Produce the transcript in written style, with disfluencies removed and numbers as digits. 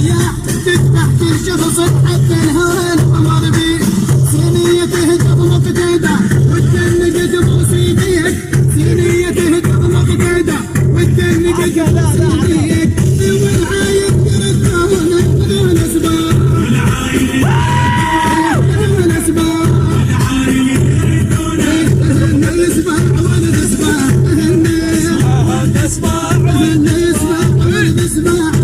بياع تذبح كل شخص حتى الهوى القمر بيه صينيته تضرب كيده وتدنقت بوسيديك صينيته تضرب كيده وتدنقت بوسيديك والعايد قرطان بدون اسباب بدون اسباب الاسباب ولد اسباب ولد اسباب ولد اسباب